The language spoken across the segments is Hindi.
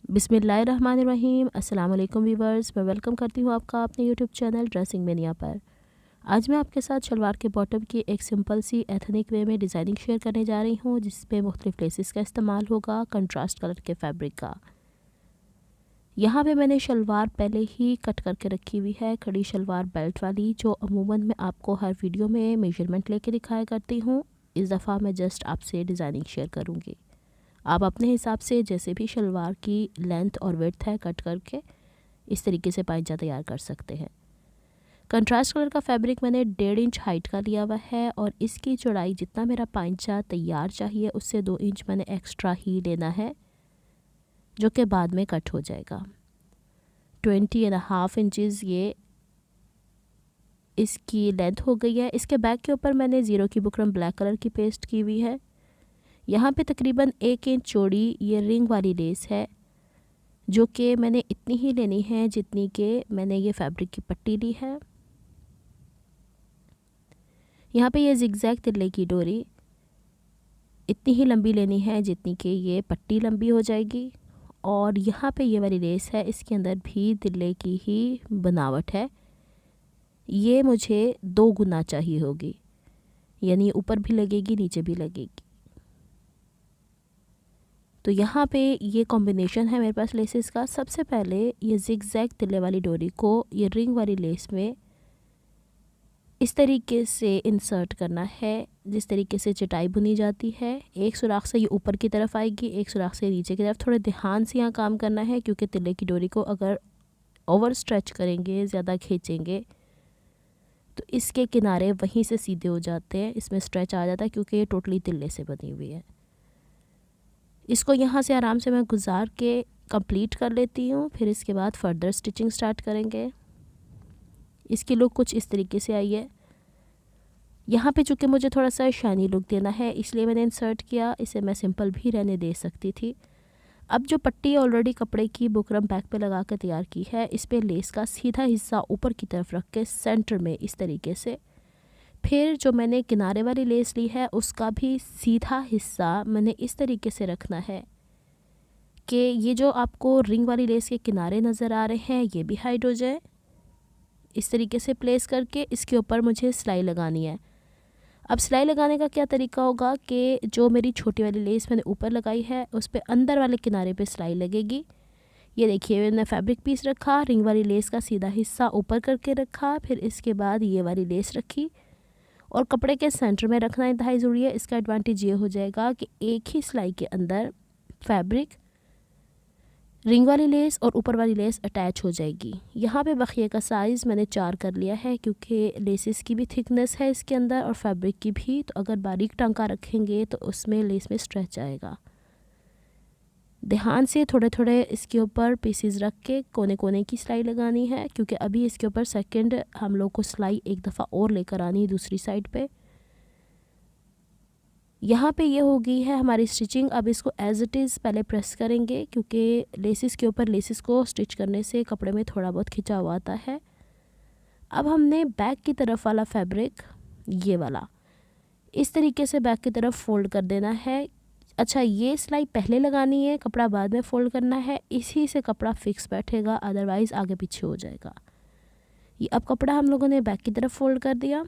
बिस्मिल्लाहिर्रहमानिर्रहीम। अस्सलाम वालेकुम व्यूवर्स, मैं वेलकम करती हूँ आपका अपने यूट्यूब चैनल ड्रेसिंग मेनिया पर। आज मैं आपके साथ शलवार के बॉटम की एक सिंपल सी एथनिक वे में डिज़ाइनिंग शेयर करने जा रही हूँ, जिसमें मुख्तलिफ लेसेस का इस्तेमाल होगा, कंट्रास्ट कलर के फैब्रिक का। यहाँ पे मैंने शलवार पहले ही कट करके रखी हुई है, खड़ी शलवार बेल्ट वाली, जो अमूमन मैं आपको हर वीडियो में मेजरमेंट लेके दिखाया करती हूँ। इस दफ़ा मैं जस्ट आपसे डिज़ाइनिंग शेयर करूँगी। आप अपने हिसाब से जैसे भी शलवार की लेंथ और विड्थ है कट करके इस तरीके से पाइंचा तैयार कर सकते हैं। कंट्रास्ट कलर का फैब्रिक मैंने 1.5 इंच हाइट का लिया हुआ है और इसकी चौड़ाई जितना मेरा पाइंचा तैयार चाहिए उससे 2 इंच मैंने एक्स्ट्रा ही लेना है, जो कि बाद में कट हो जाएगा। 20.5 इंचज़ ये इसकी लेंथ हो गई है। इसके बैक के ऊपर मैंने ज़ीरो की बुकरम ब्लैक कलर की पेस्ट की हुई है। यहाँ पे तकरीबन 1 इंच चौड़ी ये रिंग वाली लेस है, जो कि मैंने इतनी ही लेनी है जितनी कि मैंने ये फैब्रिक की पट्टी ली है। यहाँ पे ये जिगजैग तिल्ले की डोरी इतनी ही लंबी लेनी है जितनी कि ये पट्टी लंबी हो जाएगी। और यहाँ पे ये वाली लेस है, इसके अंदर भी तिल्ले की ही बनावट है। ये मुझे 2 गुना चाहिए होगी, यानी ऊपर भी लगेगी नीचे भी लगेगी। तो यहाँ पे ये कॉम्बिनेशन है मेरे पास लेसेस का। सबसे पहले ये जिगजैग तिल्ले वाली डोरी को ये रिंग वाली लेस में इस तरीके से इंसर्ट करना है, जिस तरीके से चटाई बुनी जाती है। एक सुराख से ये ऊपर की तरफ आएगी, एक सुराख से नीचे की तरफ। थोड़े ध्यान से यहाँ काम करना है, क्योंकि तिल्ले की डोरी को अगर ओवर स्ट्रेच करेंगे, ज़्यादा खींचेंगे, तो इसके किनारे वहीं से सीधे हो जाते हैं, इसमें स्ट्रेच आ जाता है, क्योंकि ये टोटली तिल्ले से बनी हुई है। इसको यहाँ से आराम से मैं गुजार के कंप्लीट कर लेती हूँ। फिर इसके बाद फर्दर स्टिचिंग स्टार्ट करेंगे। इसकी लुक कुछ इस तरीके से आई है। यहाँ पे चूँकि मुझे थोड़ा सा शाइनी लुक देना है, इसलिए मैंने इंसर्ट किया। इसे मैं सिंपल भी रहने दे सकती थी। अब जो पट्टी ऑलरेडी कपड़े की बुकरम बैक पे लगा कर तैयार की है, इस पर लेस का सीधा हिस्सा ऊपर की तरफ रख के सेंटर में इस तरीके से, फिर जो मैंने किनारे वाली लेस ली है उसका भी सीधा हिस्सा मैंने इस तरीके से रखना है कि ये जो आपको रिंग वाली लेस के किनारे नज़र आ रहे हैं ये भी हाइड हो जाए। इस तरीके से प्लेस करके इसके ऊपर मुझे सिलाई लगानी है। अब सिलाई लगाने का क्या तरीका होगा कि जो मेरी छोटी वाली लेस मैंने ऊपर लगाई है उस पर अंदर वाले किनारे पे सिलाई लगेगी। ये देखिए, मैंने फैब्रिक पीस रखा, रिंग वाली लेस का सीधा हिस्सा ऊपर करके रखा, फिर इसके बाद ये वाली लेस रखी और कपड़े के सेंटर में रखना इंतहाई ज़रूरी है। इसका एडवांटेज ये हो जाएगा कि एक ही सिलाई के अंदर फैब्रिक, रिंग वाली लेस और ऊपर वाली लेस अटैच हो जाएगी। यहाँ पे बखिए का साइज़ मैंने 4 कर लिया है, क्योंकि लेसेस की भी थिकनेस है इसके अंदर और फैब्रिक की भी। तो अगर बारीक टांका रखेंगे तो उसमें लेस में स्ट्रेच आएगा। ध्यान से थोड़े थोड़े इसके ऊपर पीसेस रख के कोने कोने की सिलाई लगानी है, क्योंकि अभी इसके ऊपर सेकंड हम लोग को सिलाई एक दफ़ा और लेकर आनी है दूसरी साइड पे। यहाँ पे ये हो गई है हमारी स्टिचिंग। अब इसको एज इट इज़ पहले प्रेस करेंगे, क्योंकि लेसेस के ऊपर लेसेस को स्टिच करने से कपड़े में थोड़ा बहुत खिंचाव आता है। अब हमने बैक की तरफ वाला फैब्रिक, ये वाला, इस तरीके से बैक की तरफ फोल्ड कर देना है। अच्छा, ये सिलाई पहले लगानी है, कपड़ा बाद में फ़ोल्ड करना है, इसी से कपड़ा फिक्स बैठेगा, अदरवाइज़ आगे पीछे हो जाएगा। ये अब कपड़ा हम लोगों ने बैक की तरफ फ़ोल्ड कर दिया।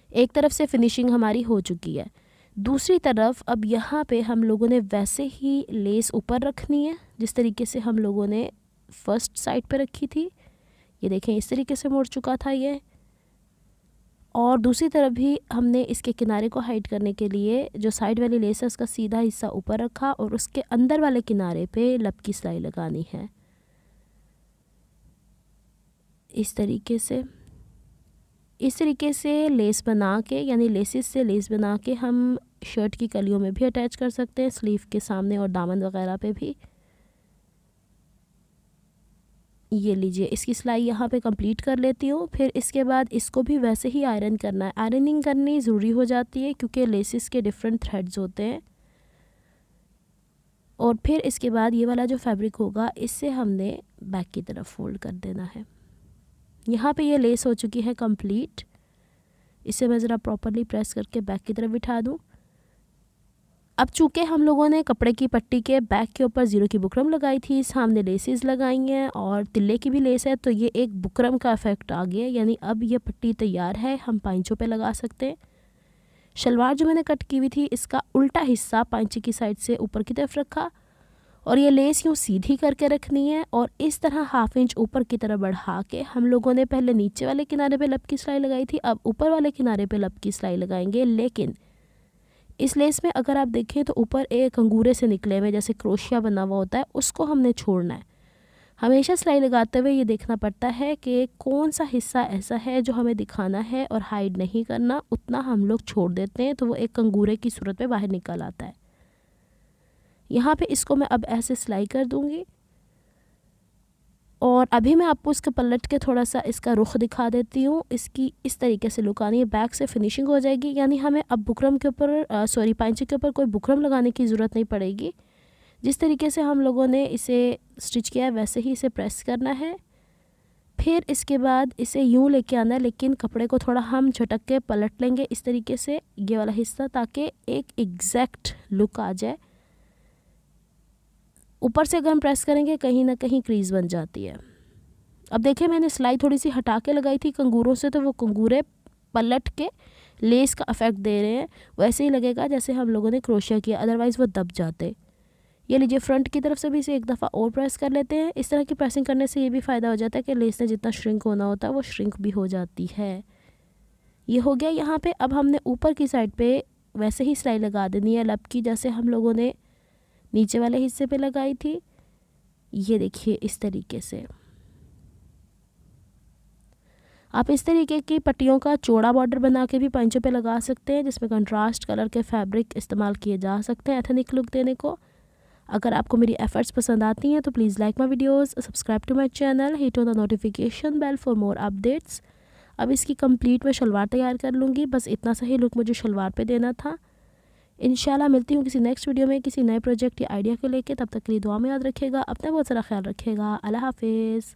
एक तरफ से फिनिशिंग हमारी हो चुकी है। दूसरी तरफ अब यहाँ पे हम लोगों ने वैसे ही लेस ऊपर रखनी है जिस तरीके से हम लोगों ने फर्स्ट साइड पे रखी थी। ये देखें, इस तरीके से मुड़ चुका था ये। और दूसरी तरफ भी हमने इसके किनारे को हाइड करने के लिए जो साइड वाली लेस है उसका सीधा हिस्सा ऊपर रखा और उसके अंदर वाले किनारे पे लब की सिलाई लगानी है इस तरीके से। इस तरीके से लेस बना के, यानी लेसिस से लेस बना के हम शर्ट की कलियों में भी अटैच कर सकते हैं, स्लीव के सामने और दामन वगैरह पे भी। ये लीजिए, इसकी सिलाई यहाँ पे कंप्लीट कर लेती हूँ। फिर इसके बाद इसको भी वैसे ही आयरन करना है। आयरनिंग करनी ज़रूरी हो जाती है क्योंकि लेसिस के डिफरेंट थ्रेड्स होते हैं। और फिर इसके बाद ये वाला जो फैब्रिक होगा इससे हमने बैक की तरफ फोल्ड कर देना है। यहाँ पे ये लेस हो चुकी है कंप्लीट। इसे मैं ज़रा प्रॉपरली प्रेस करके बैक की तरफ बिठा दूँ। अब चूँकि हम लोगों ने कपड़े की पट्टी के बैक के ऊपर ज़ीरो की बुकरम लगाई थी, सामने लेसेस लगाई हैं और तिल्ले की भी लेस है, तो ये एक बुकरम का इफ़ेक्ट आ गया, यानी अब ये पट्टी तैयार है, हम पाइंचों पे लगा सकते हैं। शलवार जो मैंने कट की हुई थी, इसका उल्टा हिस्सा पाइंची की साइड से ऊपर की तरफ रखा और ये लेस यूँ सीधी करके रखनी है और इस तरह हाफ इंच ऊपर की तरफ बढ़ा के हम लोगों ने पहले नीचे वाले किनारे पे लब की सिलाई लगाई थी, अब ऊपर वाले किनारे पे लब की सिलाई लगाएंगे। लेकिन इस लेस में अगर आप देखें तो ऊपर एक अंगूरे से निकले हुए जैसे क्रोशिया बना हुआ होता है, उसको हमने छोड़ना है। हमेशा सिलाई लगाते हुए ये देखना पड़ता है कि कौन सा हिस्सा ऐसा है जो हमें दिखाना है और हाइड नहीं करना, उतना हम लोग छोड़ देते हैं तो वो एक कंगूरे की सूरत में बाहर निकल आता है। यहाँ पे इसको मैं अब ऐसे सिलाई कर दूँगी और अभी मैं आपको इसके पलट के थोड़ा सा इसका रुख दिखा देती हूँ। इसकी इस तरीके से लुक आनी है, बैक से फिनिशिंग हो जाएगी, यानी हमें अब बुकरम के ऊपर पाइंचे के ऊपर कोई बुकरम लगाने की ज़रूरत नहीं पड़ेगी। जिस तरीके से हम लोगों ने इसे स्टिच किया है वैसे ही इसे प्रेस करना है। फिर इसके बाद इसे यूँ लेके आना है, लेकिन कपड़े को थोड़ा हम झटक के पलट लेंगे इस तरीके से ये वाला हिस्सा, ताकि एक एग्जैक्ट लुक आ जाए। ऊपर से अगर हम प्रेस करेंगे कहीं ना कहीं क्रीज बन जाती है। अब देखिए मैंने सिलाई थोड़ी सी हटा के लगाई थी कंगूरों से, तो वो कंगूरे पलट के लेस का इफेक्ट दे रहे हैं। वैसे ही लगेगा जैसे हम लोगों ने क्रोशिया किया, अदरवाइज़ वो दब जाते। ये लीजिए फ्रंट की तरफ से भी इसे एक दफ़ा और प्रेस कर लेते हैं। इस तरह की प्रेसिंग करने से ये भी फ़ायदा हो जाता है कि लेस ने जितना श्रिंक होना होता है वो श्रिंक भी हो जाती है। ये हो गया यहाँ पे। अब हमने ऊपर की साइड पे वैसे ही सिलाई लगा देनी है लब की, जैसे हम लोगों ने नीचे वाले हिस्से पे लगाई थी। ये देखिए इस तरीके से आप इस तरीके की पट्टियों का चौड़ा बॉर्डर बना के भी पाइंचों पे लगा सकते हैं, जिसमें कंट्रास्ट कलर के फैब्रिक इस्तेमाल किए जा सकते हैं एथनिक लुक देने को। अगर आपको मेरी एफर्ट्स पसंद आती हैं तो please like my videos, subscribe to my channel, hit on the notification bell for more updates. अब इसकी कंप्लीट मैं शलवार तैयार कर लूँगी, बस इतना सा ही लुक मुझे शलवार पे देना था। इंशाल्लाह मिलती हूँ किसी नेक्स्ट वीडियो में किसी नए प्रोजेक्ट या आइडिया को लेके। तब तक के लिए दुआ में याद रखिएगा, अपना बहुत सारा ख्याल रखिएगा। अल्लाह हाफिज़।